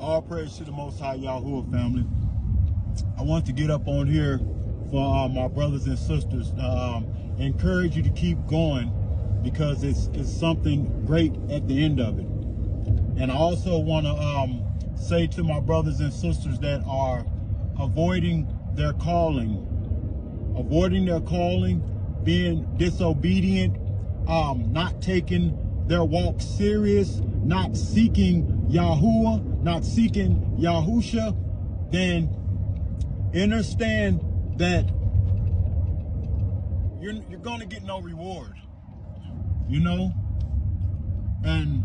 All praise to the Most High Yahuwah family. I want to get up on here for my brothers and sisters. Encourage you to keep going because it's something great at the end of it. And I also want to say to my brothers and sisters that are avoiding their calling, being disobedient, not taking their walk serious, not seeking Yahuwah, not seeking Yahusha, then understand that you're going to get no reward, you know, and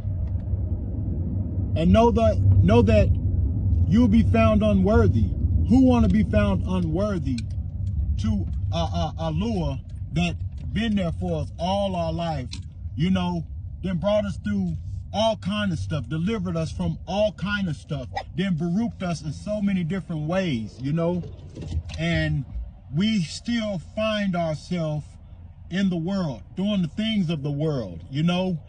know that you'll be found unworthy. Who want to be found unworthy to a lure that been there for us all our life, you know, then brought us through all kind of stuff, delivered us from all kind of stuff, then baruched us in so many different ways, you know, and we still find ourselves in the world, doing the things of the world, you know,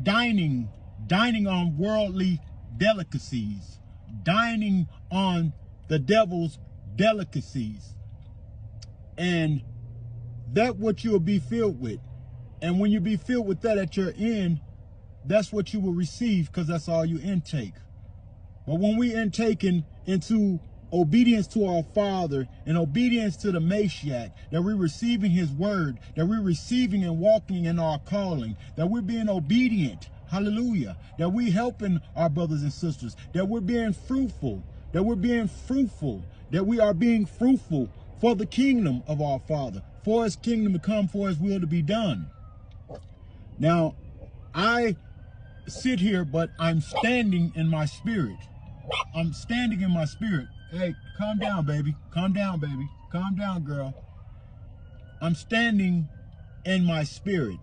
dining on worldly delicacies, dining on the devil's delicacies, and that what you'll be filled with. And when you be filled with that at your end, that's what you will receive, because that's all you intake. But when we intake into obedience to our Father and obedience to the Mashiach, that we're receiving his word, that we're receiving and walking in our calling, that we're being obedient, hallelujah, that we're helping our brothers and sisters, that we're being fruitful, that we are being fruitful for the kingdom of our Father, for his kingdom to come, for his will to be done. Now, I sit here, but I'm standing in my spirit. I'm standing in my spirit. Hey, calm down, baby. Calm down, baby. Calm down, girl. I'm standing in my spirit.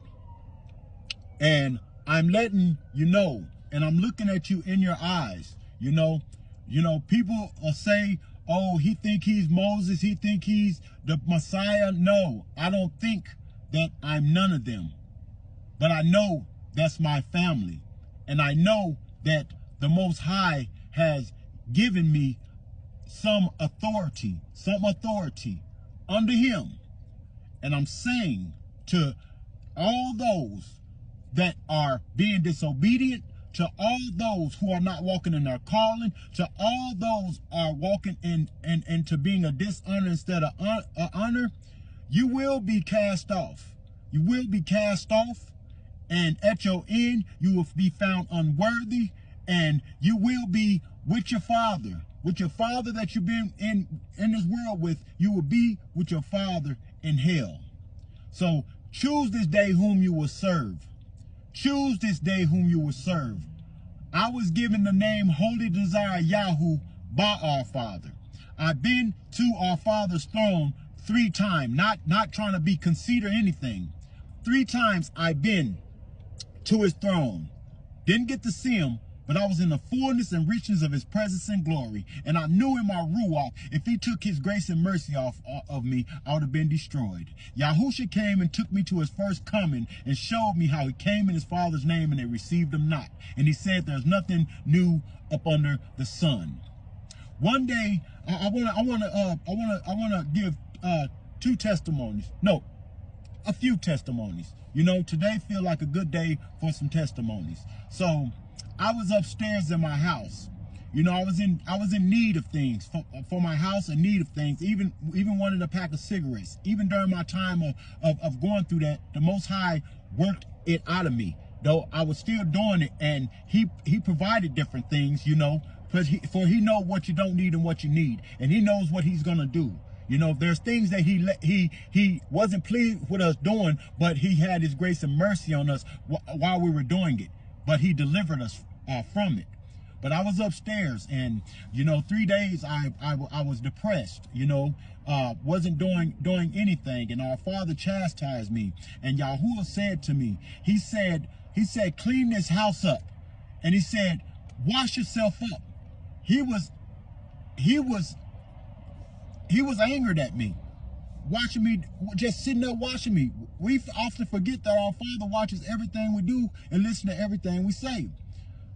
And I'm letting you know, and I'm looking at you in your eyes. You know, people will say, oh, he think he's Moses. He think he's the Messiah. No, I don't think that I'm none of them. But I know that's my family. And I know that the Most High has given me some authority under him. And I'm saying to all those that are being disobedient, to all those who are not walking in their calling, to all those are walking into being a dishonor instead of honor, you will be cast off. You will be cast off. And at your end, you will be found unworthy, and you will be with your Father that you've been in this world with. You will be with your Father in hell. So choose this day whom you will serve. Choose this day whom you will serve. I was given the name Holy Desire Yahoo by our Father. I've been to our Father's throne 3 times, not trying to be conceit or anything. 3 times I've been to his throne. Didn't get to see him, but I was in the fullness and richness of his presence and glory. And I knew in my ruach, if he took his grace and mercy off of me, I would have been destroyed. Yahusha came and took me to his first coming and showed me how he came in his Father's name and they received him not. And he said, there's nothing new up under the sun. One day, I wanna give 2 testimonies. No, a few testimonies. You know, today feel like a good day for some testimonies. So I was upstairs in my house. You know, I was in need of things for my house, in need of things, even wanted a pack of cigarettes. Even during my time of going through that, the Most High worked it out of me, though I was still doing it, and he provided different things, you know, for he know what you don't need and what you need, and he knows what he's gonna do. You know, there's things that he wasn't pleased with us doing, but he had his grace and mercy on us while we were doing it. But he delivered us from it. But I was upstairs, and you know, 3 days I was depressed. You know, wasn't doing anything, and our Father chastised me. And Yahuwah said to me, he said, clean this house up, and he said, wash yourself up. He was angered at me, watching me, just sitting there watching me. We often forget that our Father watches everything we do and listens to everything we say.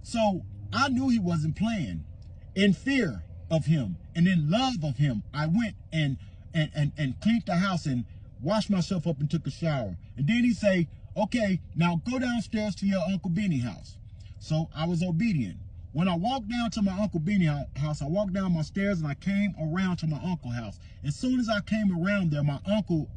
So I knew he wasn't playing. In fear of him and in love of him, I went and cleaned the house and washed myself up and took a shower. And then he say, okay, now go downstairs to your Uncle Benny house. So I was obedient. When I walked down to my Uncle Benny house, I walked down my stairs and I came around to my uncle's house. As soon as I came around there, my Uncle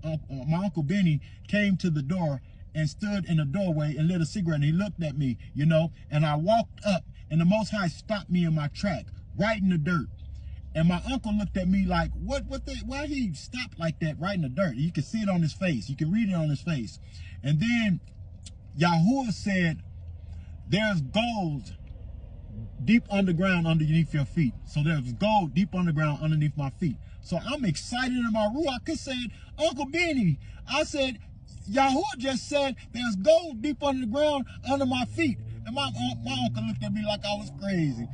Benny came to the door and stood in the doorway and lit a cigarette. And he looked at me, you know, and I walked up and the Most High stopped me in my track, right in the dirt. And my uncle looked at me like, why he stopped like that right in the dirt? You can see it on his face. You can read it on his face. And then Yahuwah said, there's gold deep underground underneath your feet. So there's gold deep underground underneath my feet. So I'm excited in my ruach. I said, Uncle Benny, I said, Yahuwah just said there's gold deep under the ground under my feet. And my uncle looked at me like I was crazy.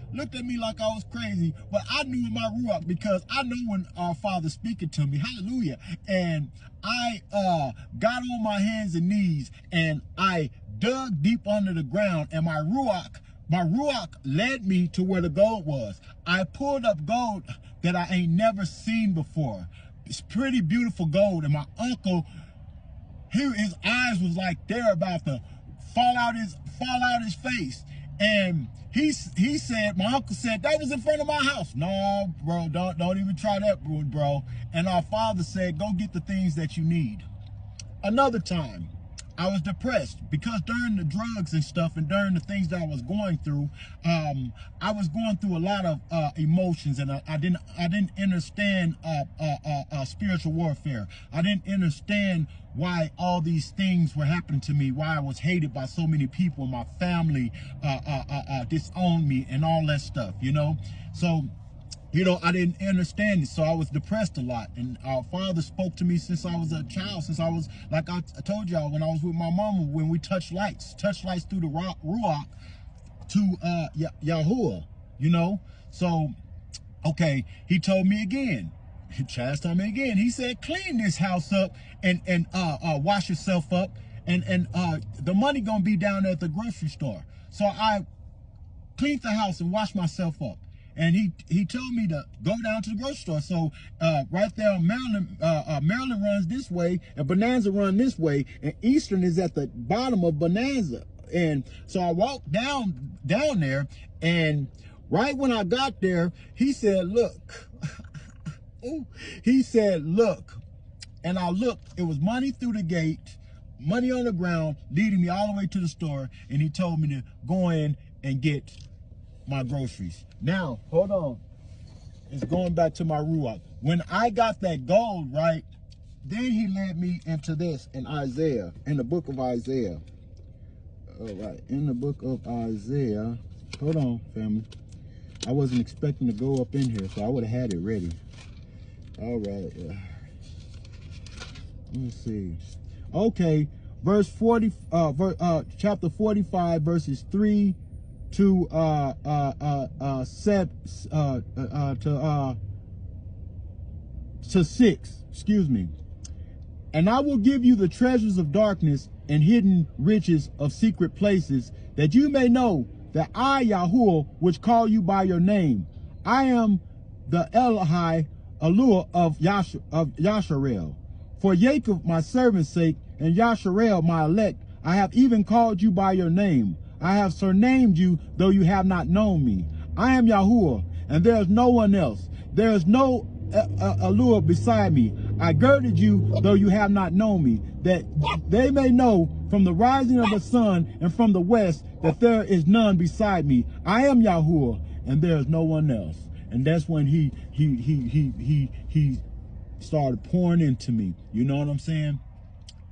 But I knew in my ruach because I know when our Father's speaking to me. Hallelujah. And I got on my hands and knees and I dug deep under the ground, and my ruach led me to where the gold was. I pulled up gold that I ain't never seen before. It's pretty beautiful gold. And my uncle, his eyes was like they're about to fall out his face. And he said, my uncle said, that was in front of my house. No, bro, don't even try that, bro. And our Father said, go get the things that you need. Another time, I was depressed because during the drugs and stuff and during the things that I was going through, I was going through a lot of emotions, and I didn't understand spiritual warfare. I didn't understand why all these things were happening to me, why I was hated by so many people, my family disowned me and all that stuff, you know. So, you know, I didn't understand it, so I was depressed a lot. And our Father spoke to me since I was a child, since I was, like I told y'all, when I was with my mama, when we touched lights through the ruach to Yahuwah, you know. So, okay, he told me again, he chastised me again. He said, clean this house up and wash yourself up, and the money gonna be down there at the grocery store. So I cleaned the house and washed myself up. And he told me to go down to the grocery store. So right there, Maryland runs this way, and Bonanza run this way, and Eastern is at the bottom of Bonanza. And so I walked down there, and right when I got there, he said, "Look," he said, "Look," and I looked. It was money through the gate, money on the ground, leading me all the way to the store, and he told me to go in and get my groceries. Now, hold on. It's going back to my ruach. When I got that gold, right, then he led me into this in Isaiah, in the book of Isaiah. All right, in the book of Isaiah. Hold on, family. I wasn't expecting to go up in here, so I would have had it ready. All right. Let me see. Okay, verse 40, chapter 45, verses 3 to 6, excuse me. And I will give you the treasures of darkness and hidden riches of secret places, that you may know that I, Yahuwah, which call you by your name, I am the Elohai Alua of Yashar'el. For Jacob my servant's sake, and Yashar'el my elect, I have even called you by your name. I have surnamed you, though you have not known me. I am Yahuwah, and there is no one else. There is no Alua beside me. I girded you, though you have not known me, that they may know from the rising of the sun and from the west that there is none beside me. I am Yahuwah, and there is no one else. And that's when he started pouring into me. You know what I'm saying?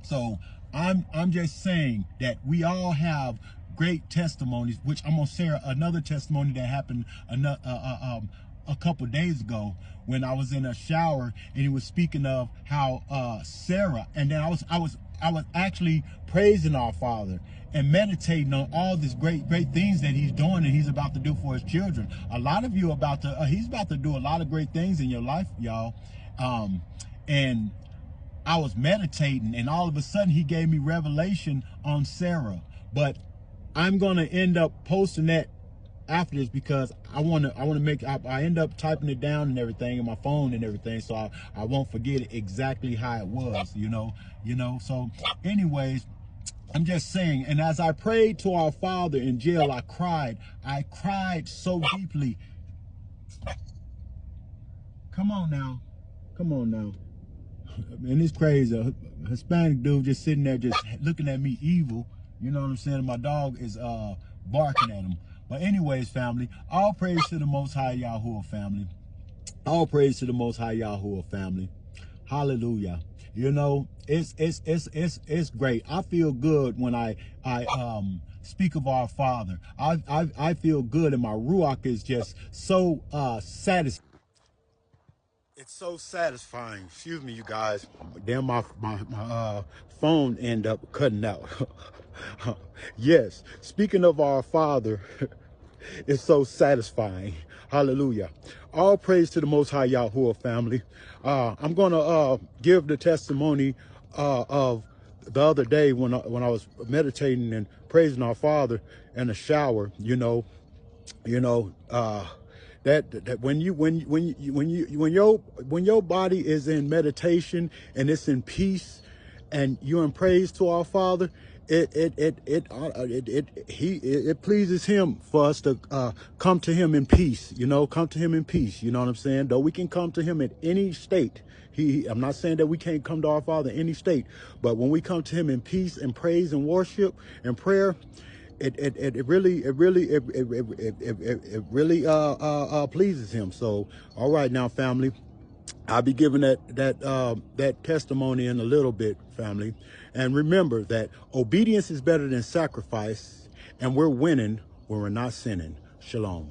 So I'm just saying that we all have great testimonies, which I'm gonna share another testimony that happened a couple days ago when I was in a shower, and he was speaking of how Sarah, and then I was actually praising our Father and meditating on all these great things that he's doing and he's about to do for his children. A lot of you he's about to do a lot of great things in your life, y'all. And I was meditating, and all of a sudden he gave me revelation on Sarah. But I'm going to end up posting that after this, because I want to make, I end up typing it down and everything in my phone and everything, so I won't forget exactly how it was, you know. So anyways, I'm just saying, and as I prayed to our Father in jail, I cried so deeply. Come on now. Man, it's crazy. A Hispanic dude just sitting there just looking at me evil. You know what I'm saying? My dog is barking at him. But anyways, family, all praise to the Most High Yahuwah, family. All praise to the Most High Yahuwah, family. Hallelujah. You know, it's great. I feel good when I speak of our Father. I feel good, and my ruach is just so satisfied. It's so satisfying. Excuse me, you guys. Damn, my phone ended up cutting out. Yes, speaking of our Father, it's so satisfying. Hallelujah. All praise to the Most High Yahuwah, family. I'm going to give the testimony of the other day when I was meditating and praising our Father in the shower. That when your body is in meditation and it's in peace and you're in praise to our Father, it pleases Him for us to come to Him in peace. Come to Him in peace. You know what I'm saying? Though we can come to Him in any state. I'm not saying that we can't come to our Father in any state, but when we come to Him in peace and praise and worship and prayer, it really pleases Him. So, all right, now, family, I'll be giving that testimony in a little bit, family. And remember that obedience is better than sacrifice, and we're winning when we're not sinning. Shalom.